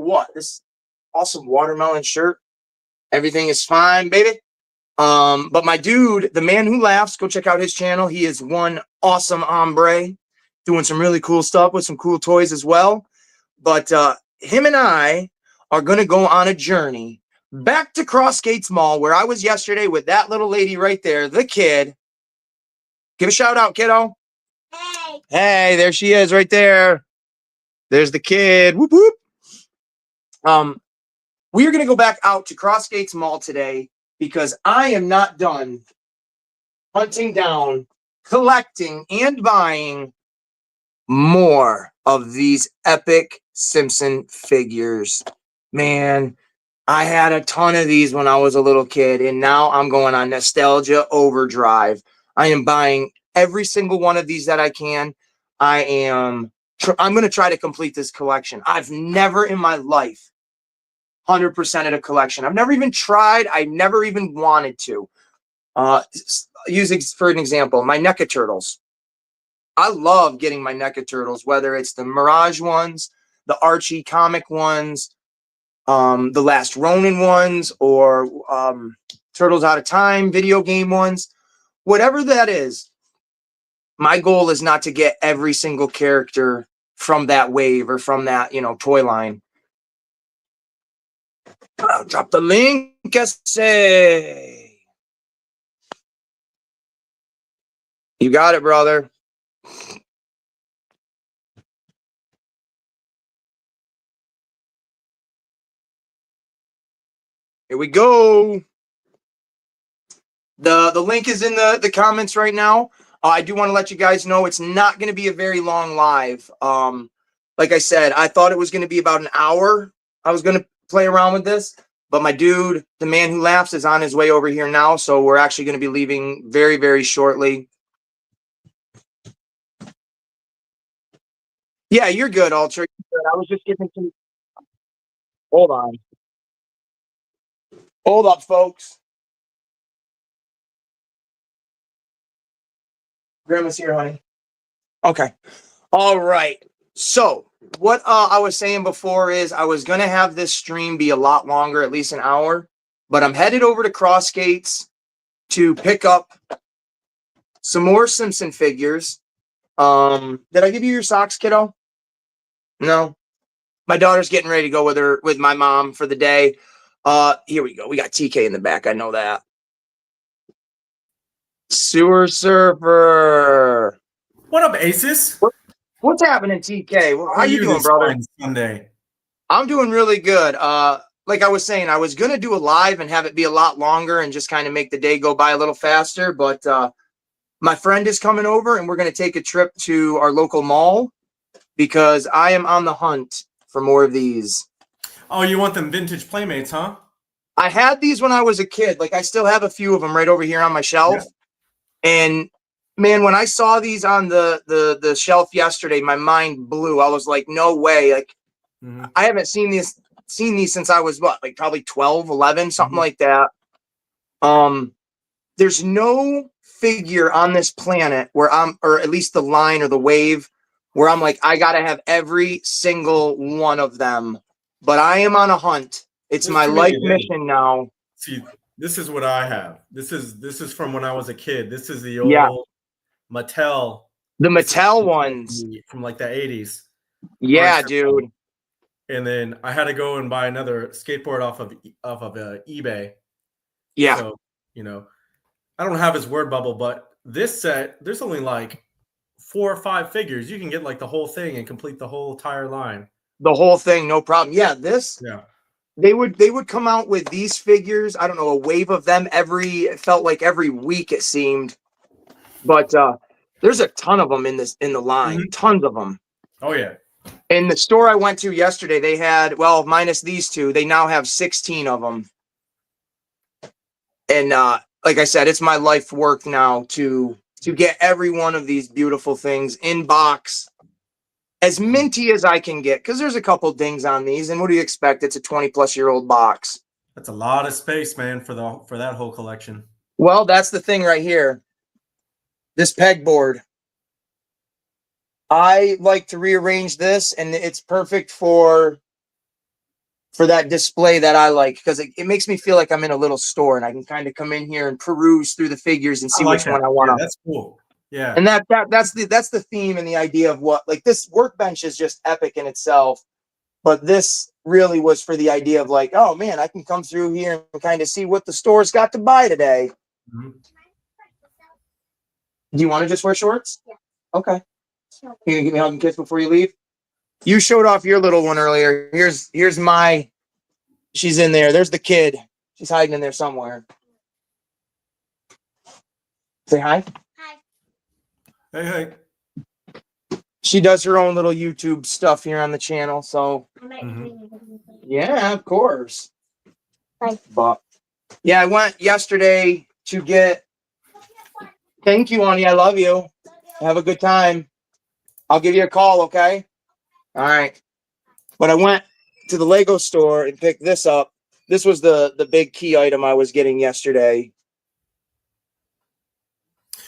what? This awesome watermelon shirt. Everything is fine, baby. But my dude, the man who laughs, go check out his channel. He is one awesome hombre doing some really cool stuff with some cool toys as well. But him and I are going to go on a journey back to Crossgates Mall where I was yesterday with that little lady right there, the kid. Give a shout out, kiddo. Hey. Hey, there she is right there. There's the kid. Whoop, whoop. We are going to go back out to Crossgates Mall today because I am not done hunting down, collecting, and buying more of these epic Simpson figures. Man, I had a ton of these when I was a little kid, and now I'm going on nostalgia overdrive. I am buying every single one of these that I can. I'm going to try to complete this collection. I've never in my life 100%ed a collection. I've never even tried. I never even wanted to. Using for an example, my NECA Turtles. I love getting my NECA Turtles, whether it's the Mirage ones, the Archie comic ones, the Last Ronin ones, or Turtles Out of Time video game ones. Whatever that is, my goal is not to get every single character from that wave or from that, toy line. I'll drop the link, essay. You got it, brother. Here we go. The link is in the comments right now. I do want to let you guys know it's not going to be a very long live. Like I said, I thought it was going to be about an hour. I was going to play around with this, but my dude, the man who laughs, is on his way over here now. So we're actually going to be leaving very, very shortly. Yeah, you're good, Ultra. You're good. I was just giving some. Hold on. Hold up, folks. Grandma's here, honey. Okay. All right. So what I was saying before is I was going to have this stream be a lot longer, at least an hour, but I'm headed over to Crossgates to pick up some more Simpson figures. Did I give you your socks, kiddo? No. My daughter's getting ready to go with my mom for the day. Here we go. We got TK in the back. I know that. Sewer Surfer. What up, Aces? What's happening, TK? How you doing, brother? Sunday. I'm doing really good. Like I was saying, I was going to do a live and have it be a lot longer and just kind of make the day go by a little faster. But my friend is coming over and we're going to take a trip to our local mall because I am on the hunt for more of these. Oh, you want them vintage Playmates, huh? I had these when I was a kid. Like I still have a few of them right over here on my shelf. Yeah. And man, when I saw these on the shelf yesterday, my mind blew. I was like, no way. Like I haven't seen these since I was like probably 12, 11, something like that. There's no figure on this planet where or at least the line or the wave where I'm like, I got to have every single one of them, but I am on a hunt. It's my life mission now. See, this is what I have. This is from when I was a kid. This is the old Mattel. The Mattel ones from like the 80s. Yeah, dude. And then I had to go and buy another skateboard off of eBay. Yeah. So, I don't have his word bubble, but this set, there's only like 4 or 5 figures. You can get like the whole thing and complete the whole entire line. The whole thing, no problem. Yeah, they would come out with these figures. I don't know, a wave of them it felt like every week it seemed. But there's a ton of them in the line. Tons of them. Oh yeah. In the store I went to yesterday, they had, well, minus these two, they now have 16 of them. And like I said, it's my life work now to get every one of these beautiful things in box, as minty as I can get, because there's a couple dings on these. And what do you expect? It's a 20-plus-year-old box. That's a lot of space, man, for that whole collection. Well, that's the thing right here. This pegboard. I like to rearrange this, and it's perfect for for that display that I like, because it makes me feel like I'm in a little store and I can kind of come in here and peruse through the figures and I see like which that. one I want Yeah, to. that's cool. Yeah. And that's the theme and the idea of what, like, this workbench is just epic in itself. But this really was for the idea of like, oh man, I can come through here and kind of see what the store's got to buy today. Mhm. Do you want to just wear shorts? Yeah. Okay. You gonna give me a hug and kiss before you leave? You showed off your little one earlier. Here's my. She's in there. There's the kid. She's hiding in there somewhere. Say hi. Hey, hey. She does her own little YouTube stuff here on the channel. So yeah, of course. Bye. But yeah, I went yesterday to get. Thank you, Ani. I love you. Have a good time. I'll give you a call, okay? All right. But I went to the Lego store and picked this up. This was the big key item I was getting yesterday.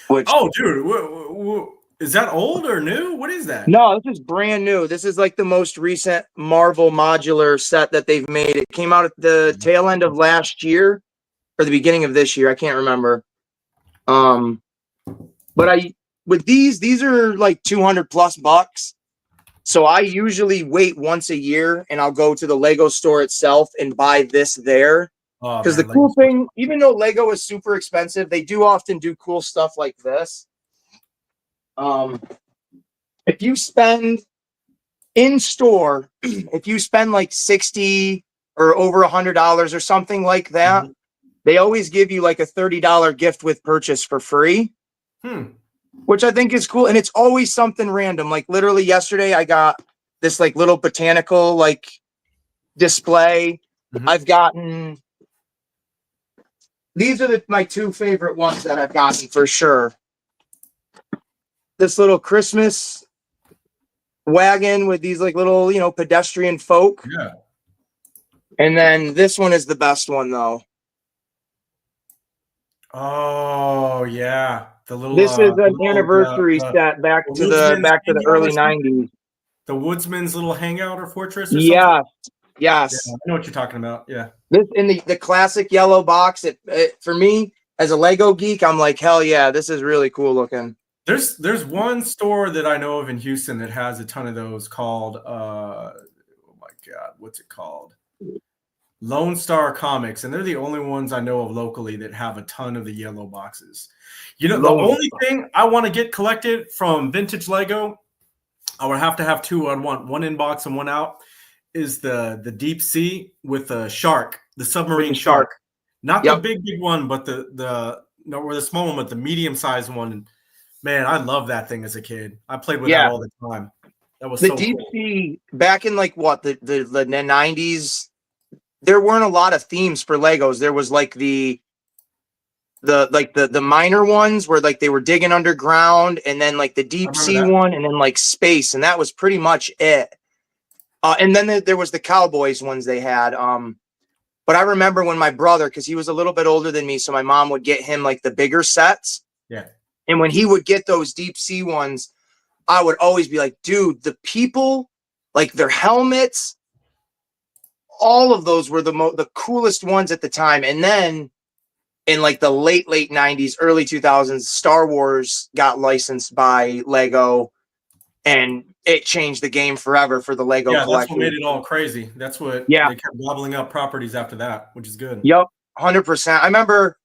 Which Oh, dude, is that old or new? What is that? no, this is brand new. This is like the most recent Marvel modular set that they've made. It came out at the tail end of last year or the beginning of this year. I can't remember. But with these are like 200 plus bucks. So I usually wait once a year and I'll go to the Lego store itself and buy this there. Oh, Because the man, cool thing, even though Lego is super expensive, they do often do cool stuff like this. If you spend in store, if you spend like 60 or over $100 or something like that, Mhm. they always give you like a $30 gift with purchase for free. Which I think is cool. And it's always something random. Like literally yesterday, I got this like little botanical like display. Mhm. I've gotten, these are my two favorite ones that I've gotten for sure. This little Christmas wagon with these like little, pedestrian folk. Yeah. And then this one is the best one though. Oh, yeah. The little. This is the an little, anniversary set back to the Woodsman's early hangout or something? 90s. The Woodsman's little hangout or fortress or something. Yes. Yeah, Yes. I know what you're talking about. Yeah. This in the classic yellow box. It for me as a Lego geek, I'm like, hell yeah, this is really cool looking. There's one store that I know of in Houston that has a ton of those called oh my God, what's it called? Lone Star Comics, and they're the only ones I know of locally that have a ton of the yellow boxes. You know, the Lone only thing I want to get collected from vintage Lego, I would have to have two. I'd want one in box and one out. Is the deep sea with the shark, the submarine shark. Not Yep. the big one, but or the small one, but the medium sized one. Man, I love that thing as a kid. I played with that all the time. That was the so deep cool. sea back in like what the 90s. There weren't a lot of themes for Legos. There was like the minor ones where like they were digging underground, and then like the deep sea one, and then like space, and that was pretty much it. And then there was the Cowboys ones they had. But I remember when my brother, because he was a little bit older than me, so my mom would get him like the bigger sets. Yeah. And when he would get those deep sea ones, I would always be like, dude, the people, like their helmets, all of those were the coolest ones at the time. And then in like the late 90s, early 2000s, Star Wars got licensed by Lego, and it changed the game forever for the Lego collection. That's what made it all crazy. That's what they kept gobbling up properties after that, which is good. Yep, 100%. I remember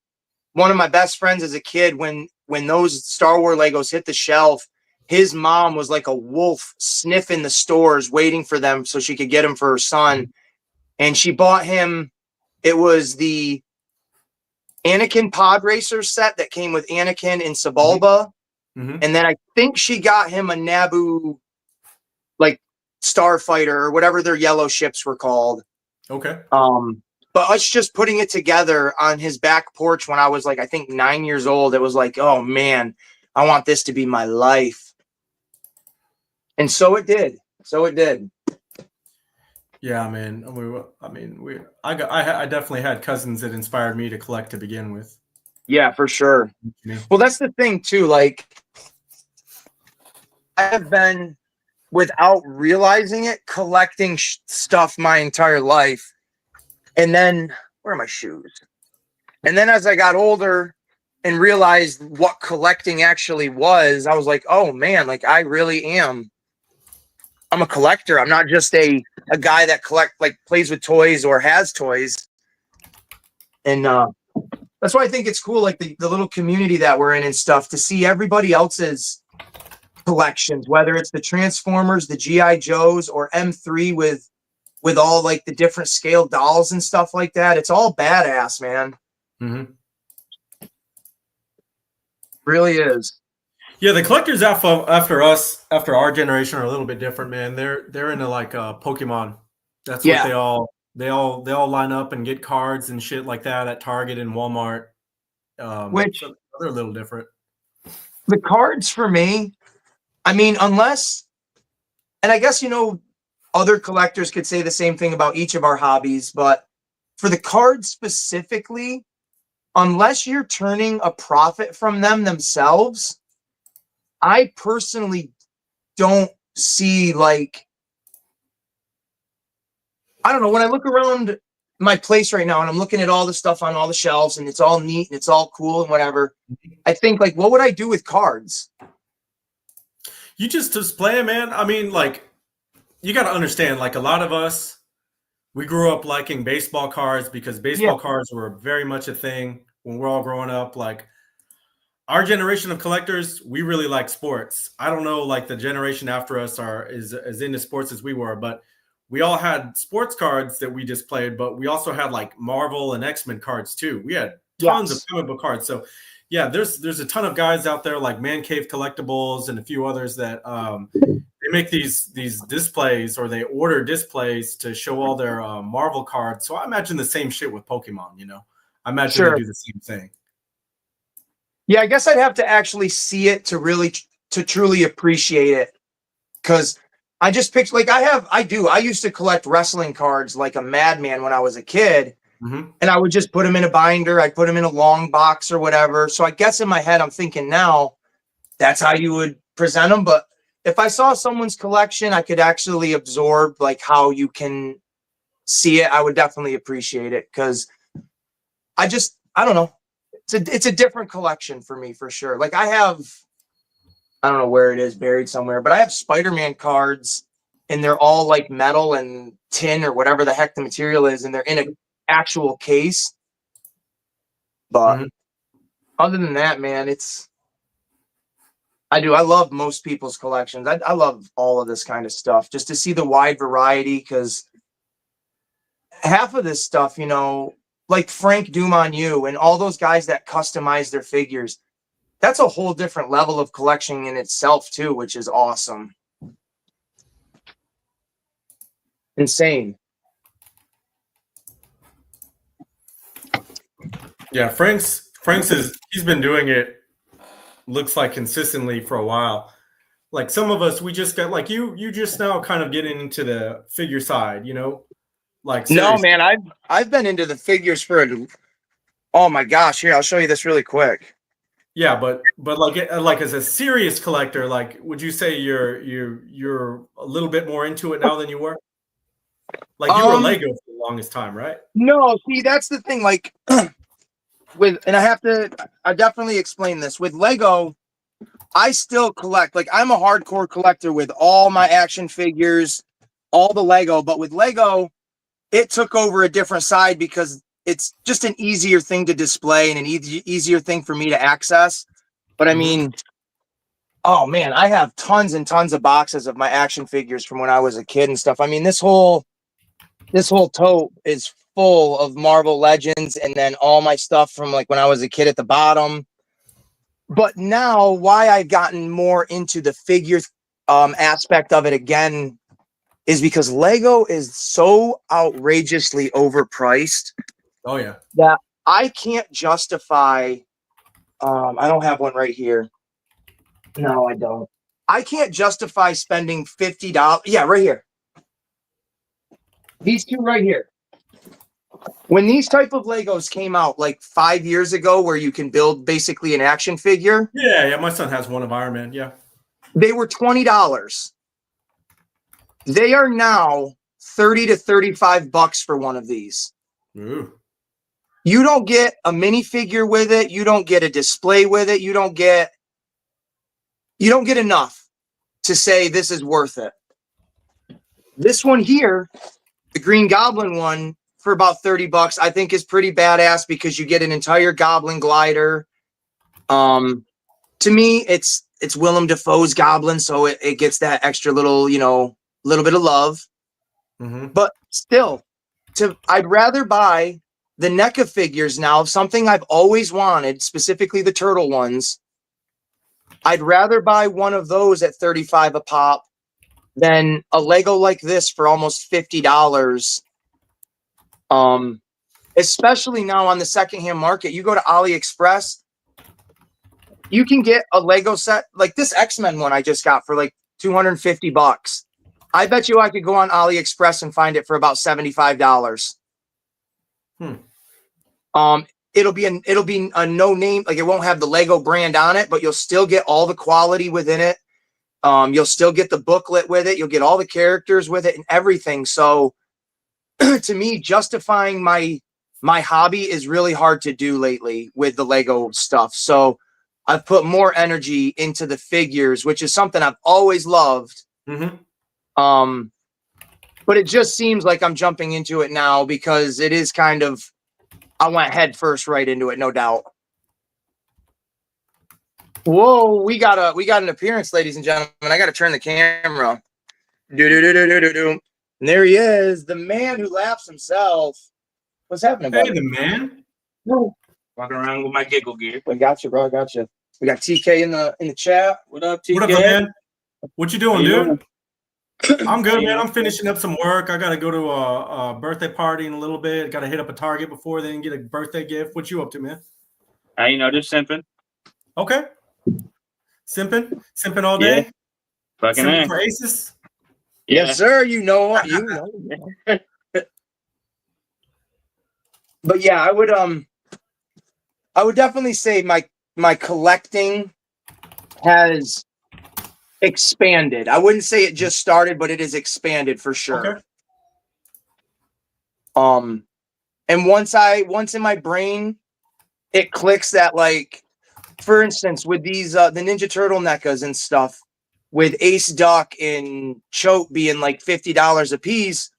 one of my best friends as a kid, when those Star Wars Legos hit the shelf, his mom was like a wolf sniffing the stores waiting for them so she could get them for her son. And she bought him, it was the Anakin Pod Racer set that came with Anakin and Sebulba. Mm-hmm. And then I think she got him a Naboo, like Starfighter or whatever their yellow ships were called. Okay. But us just putting it together on his back porch when I was like, I think 9 years old, it was like, oh man, I want this to be my life. And so it did. So it did. Yeah, man. I definitely had cousins that inspired me to collect to begin with. Yeah, for sure. Yeah. Well, that's the thing too. Like, I have been without realizing it, collecting stuff my entire life. And then, where are my shoes? And then as I got older and realized what collecting actually was, I was like, oh man, like I'm a collector. I'm not just a guy that plays with toys or has toys. And that's why I think it's cool, like the little community that we're in and stuff, to see everybody else's collections, whether it's the Transformers, the G.I. Joes, or M3 with all like the different scale dolls and stuff like that. It's all badass, man. Mm-hmm. Really is. Yeah, the collectors after us, after our generation, are a little bit different, man. They're into like Pokemon. That's what they all line up and get cards and shit like that at Target and Walmart. Which so they're a little different. The cards for me, I mean, unless, and I guess, other collectors could say the same thing about each of our hobbies, but for the cards specifically, unless you're turning a profit from them themselves, I personally don't see, like, I don't know, when I look around my place right now and I'm looking at all the stuff on all the shelves and it's all neat and it's all cool and whatever, I think, like, what would I do with cards? You just display it, man. I mean, like, you got to understand, like, a lot of us, we grew up liking baseball cards because baseball cards were very much a thing when we're all growing up. Like, our generation of collectors, we really like sports. I don't know, like, the generation after us is as into sports as we were, but we all had sports cards that we displayed, but we also had like Marvel and X-Men cards too. We had tons of comic book cards. So yeah, there's a ton of guys out there like Man Cave Collectibles and a few others that they make these displays, or they order displays to show all their Marvel cards. So I imagine the same shit with Pokemon, I imagine they do the same thing. Yeah, I guess I'd have to actually see it to truly appreciate it. Because I just picture, like, I used to collect wrestling cards like a madman when I was a kid. Mm-hmm. And I would just put them in a binder. I'd put them in a long box or whatever. So I guess in my head, I'm thinking now that's how you would present them. But if I saw someone's collection, I could actually absorb like how you can see it. I would definitely appreciate it, because I don't know. It's a different collection for me, for sure. Like, I don't know where it is, buried somewhere, but I have Spider-Man cards, and they're all like metal and tin or whatever the heck the material is, and they're in an actual case. But other than that, man, I love most people's collections. I love all of this kind of stuff, just to see the wide variety, because half of this stuff, like Frank Dumont and all those guys that customize their figures, that's a whole different level of collection in itself too, which is awesome. Insane. Yeah, Frank's he's been doing it, looks like, consistently for a while. Like, some of us, we just got, like, you just now kind of getting into the figure side, like, seriously. No, man, I've been into the figures oh my gosh, here, I'll show you this really quick. Yeah, but like as a serious collector, like, would you say you're a little bit more into it now than you were? Like, you were Lego for the longest time, right? No, see, that's the thing. Like, I definitely explain this with Lego. I still collect. Like, I'm a hardcore collector with all my action figures, all the Lego. But with Lego, it took over a different side, because it's just an easier thing to display and an easier thing for me to access. But I mean, oh man, I have tons and tons of boxes of my action figures from when I was a kid and stuff. I mean, this whole tote is full of Marvel Legends, and then all my stuff from like when I was a kid at the bottom. But now, why I've gotten more into the figure aspect of it again is because Lego is so outrageously overpriced. Oh yeah. That I can't justify. I don't have one right here. No, I don't. I can't justify spending $50. Yeah, right here. These two right here. When these type of Legos came out like 5 years ago, where you can build basically an action figure. Yeah. My son has one of Iron Man. Yeah. They were $20. They are now 30 to 35 bucks for one of these. Ooh. You don't get a minifigure with it. You don't get a display with it. You don't get enough to say this is worth it. This one here, the Green Goblin one, for about 30 bucks, I think is pretty badass because you get an entire Goblin glider. To me, it's Willem Dafoe's Goblin, so it gets that extra little, little bit of love. Mm-hmm. But still, I'd rather buy the NECA figures now of something I've always wanted, specifically the turtle ones. I'd rather buy one of those at 35 a pop than a Lego like this for almost $50. Especially now on the secondhand market, you go to AliExpress, you can get a Lego set like this X-Men one I just got for like 250 bucks. I bet you I could go on AliExpress and find it for about $75. It'll be a no name, like it won't have the Lego brand on it, but you'll still get all the quality within it. You'll still get the booklet with it. You'll get all the characters with it and everything. So to me, justifying my hobby is really hard to do lately with the Lego stuff. So I've put more energy into the figures, which is something I've always loved. Mm-hmm. But it just seems like I'm jumping into it now because it is kind of, I went head first right into it, no doubt. Whoa, we got an appearance, ladies and gentlemen. I got to turn the camera. And there he is, the man who laughs himself. What's happening, buddy? Hey, the man. Walking around with my giggle gear. I got you, bro. I got you. We got TK in the chat. What up, TK? What up, man? What you doing, How you dude? I'm good, man. I'm finishing up some work. I got to go to a birthday party in a little bit. Got to hit up a Target before then, get a birthday gift. What you up to, man? Just simping. Okay. Simping all day. Yeah. Fucking Simping A. for Aces. Yeah. Yes, sir. You know what? But yeah, I would definitely say my collecting has expanded. I wouldn't say it just started, but it has expanded for sure. Okay. And once in my brain it clicks that, like, for instance, with these the Ninja Turtle NECAs and stuff, with Ace Duck and Choke being like $50 a piece,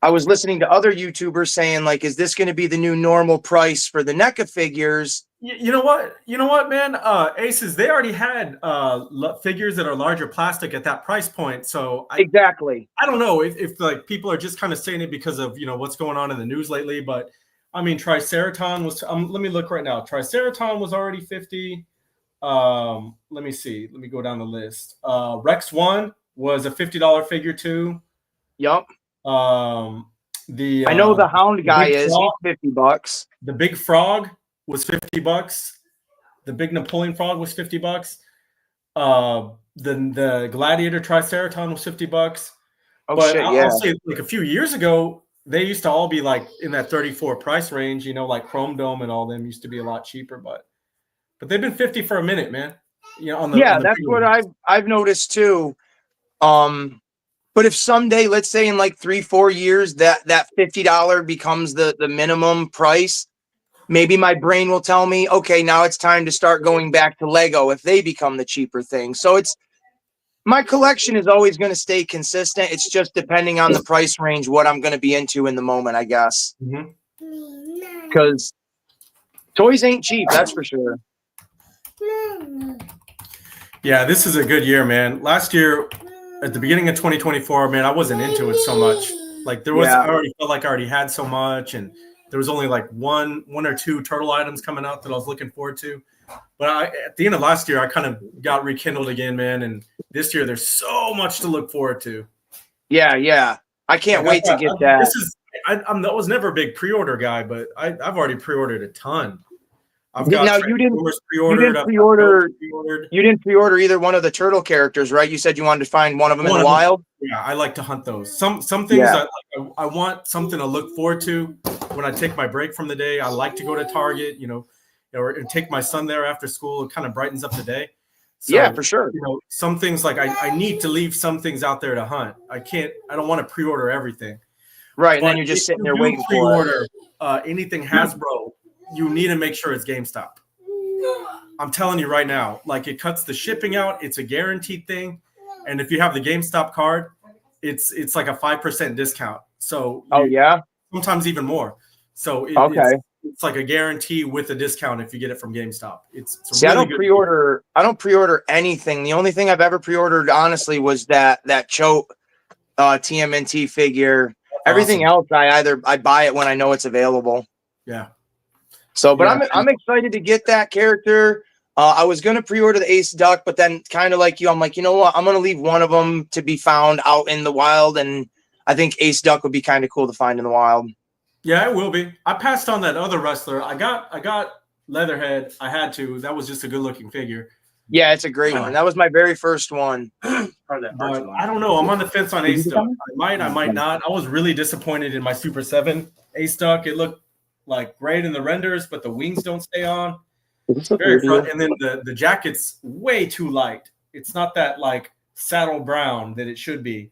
I was listening to other YouTubers saying, like, is this going to be the new normal price for the NECA figures? You know what, man? Aces, they already had figures that are larger plastic at that price point. So Exactly. I don't know if like people are just kind of saying it because of what's going on in the news lately. But I mean, Triceraton was. Let me look right now. Triceraton was already 50. Let me see. Let me go down the list. Rex 1 was a $50 figure too. Yup. I know the Hound guy is $50. The Big Frog was $50. The Big Napoleon Frog was $50. The Gladiator Triceraton was $50. Oh, but shit, I'll say, like, a few years ago, they used to all be like in that 34 price range. Like Chrome Dome and all them used to be a lot cheaper, but they've been 50 for a minute, man. That's what I've noticed too. But if someday, let's say in like 3-4 years, that $50 becomes the minimum price, maybe my brain will tell me, okay, now it's time to start going back to Lego if they become the cheaper thing. So my collection is always going to stay consistent. It's just depending on the price range, what I'm going to be into in the moment, I guess. Because toys ain't cheap, that's for sure. Yeah, this is a good year, man. Last year, at the beginning of 2024, man, I wasn't into it so much. Like I already felt like I already had so much, and there was only like one or two turtle items coming out that I was looking forward to. But at the end of last year, I kind of got rekindled again, man. And this year, there's so much to look forward to. Yeah. I can't wait to get that. I was never a big pre-order guy, but I've already pre-ordered a ton. You didn't pre-order either one of the turtle characters, right? You said you wanted to find one of them in the wild. Yeah, I like to hunt those. Some things I want something to look forward to when I take my break from the day. I like to go to Target, or take my son there after school. It kind of brightens up the day. So, Yeah, for sure. you know, some things like I need to leave some things out there to hunt. I don't want to pre-order everything. Right, and But then you're just if sitting you there do waiting for it. pre-order anything Hasbro, you need to make sure it's GameStop. I'm telling you right now, like it cuts the shipping out. It's a guaranteed thing, and if you have the GameStop card, it's like a 5% discount. So Oh yeah. sometimes even more. So Okay. it's like a guarantee with a discount if you get it from GameStop. It's See, really I don't good. pre-order. I don't pre-order anything. The only thing I've ever pre-ordered, honestly, was that Choate TMNT figure. Everything else, I buy it when I know it's available. Yeah. So, but Yeah. I'm excited to get that character. I was gonna pre-order the Ace Duck, but then kind of like you, I'm like, you know what? I'm gonna leave one of them to be found out in the wild, and I think Ace Duck would be kind of cool to find in the wild. Yeah, it will be. I passed on that other wrestler. I got Leatherhead. I had to. That was just a good looking figure. Yeah, it's a great one. That was my very first one. But I don't know. I'm on the fence on Ace Duck. I might not. I was really disappointed in my Super 7 Ace Duck. It looked like great in the renders, but the wings don't stay on. Very front, and then the jacket's way too light. It's not that like saddle brown that it should be.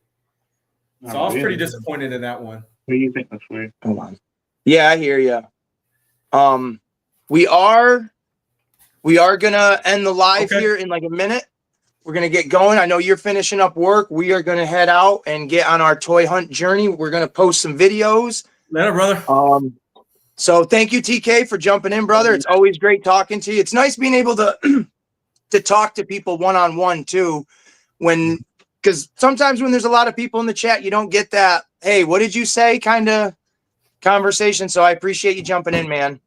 So I was pretty disappointed in that one. What do you think that's weird? Hold on. Yeah, I hear you. We are gonna end the live here in like a minute. We're gonna get going. I know you're finishing up work. We are gonna head out and get on our toy hunt journey. We're gonna post some videos. Later, brother. So thank you, TK, for jumping in, brother. It's always great talking to you. It's nice being able to to talk to people one-on-one too, because sometimes when there's a lot of people in the chat, you don't get that, hey, what did you say kind of conversation. So I appreciate you jumping in, man.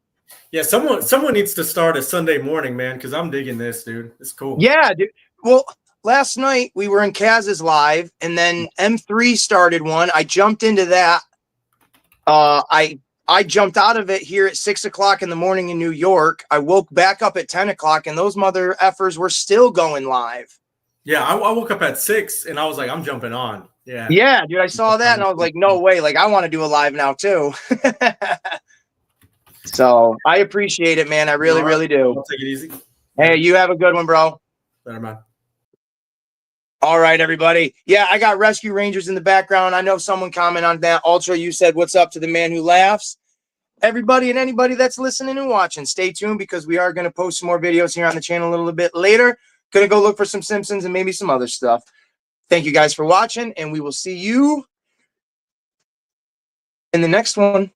Yeah, someone needs to start a Sunday morning, man, because I'm digging this, dude. It's cool. Yeah, dude. Well, last night we were in Kaz's live, and then M3 started one. I jumped into that. I jumped out of it here at 6 o'clock in the morning in New York. I woke back up at 10 o'clock, and those mother effers were still going live. Yeah, I woke up at 6, and I was like, I'm jumping on. Yeah. Yeah, dude, I saw that, and I was like, no way. Like, I want to do a live now, too. So I appreciate it, man. I really, really do. I'll take it easy. Hey, you have a good one, bro. Better, man. All right, everybody. Yeah, I got Rescue Rangers in the background. I know someone commented on that. Ultra, you said, what's up to the man who laughs? Everybody and anybody that's listening and watching, stay tuned because we are going to post some more videos here on the channel a little bit later. Going to go look for some Simpsons and maybe some other stuff. Thank you guys for watching, and we will see you in the next one.